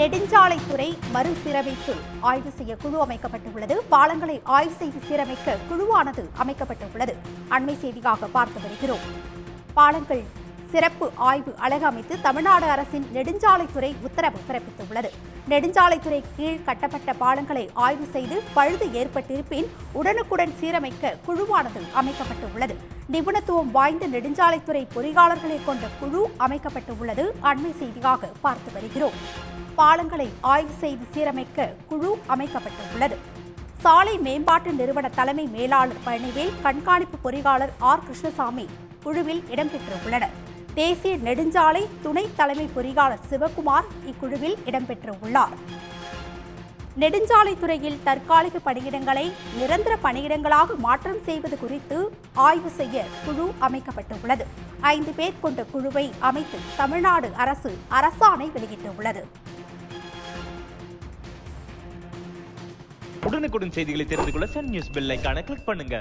நெடுஞ்சாலைத்துறை மறுசீரமைப்பு ஆய்வு செய்ய குழு அமைக்கப்பட்டுள்ளது. பாலங்களை ஆய்வு செய்து சீரமைக்க குழுவானது அமைக்கப்பட்டுள்ளது. அண்மை செய்தியாக பார்த்து வருகிறோம். பாலங்கள் சிறப்பு ஆய்வு அலகு அமைத்து தமிழ்நாடு அரசின் நெடுஞ்சாலைத்துறை உத்தரவு பிறப்பித்துள்ளது. நெடுஞ்சாலைத்துறை கீழ் கட்டப்பட்ட பாலங்களை ஆய்வு செய்து பழுது ஏற்பட்டிருப்பின் உடனுக்குடன் சீரமைக்க குழுவானது அமைக்கப்பட்டுள்ளது. நிபுணத்துவம் வாய்ந்த நெடுஞ்சாலைத்துறை பொறியாளர்களை கொண்ட குழு அமைக்கப்பட்டுள்ளது. அண்மை செய்தியாக பார்த்து வருகிறோம். பாலங்களை ஆய்வு செய்து சீரமைக்க குழு அமைக்கப்பட்டுள்ளது. சாலை மேம்பாட்டு நிறுவன தலைமை மேலாளர் பழனிவேல், கண்காணிப்பு பொறியாளர் ஆர் கிருஷ்ணசாமி குழுவில் இடம்பெற்றுள்ளனர். தேசிய நெடுஞ்சாலை துணை தலைமை பொறியாளர் சிவகுமார் இக்குழுவில் இடம்பெற்றுள்ளார். நெடுஞ்சாலைத்துறையில் தற்காலிக பணியிடங்களை நிரந்தர பணியிடங்களாக மாற்றம் செய்வது குறித்து ஆய்வு செய்ய குழு அமைக்கப்பட்டுள்ளது. 5 பேர் கொண்ட குழுவை அமைத்து தமிழ்நாடு அரசு அரசாணை வெளியிட்டுள்ளது. உடனுக்குடன் செய்திகளை தெரிந்து கொள்ள சன் நியூஸ் பெல் ஐகானை கிளிக் பண்ணுங்க.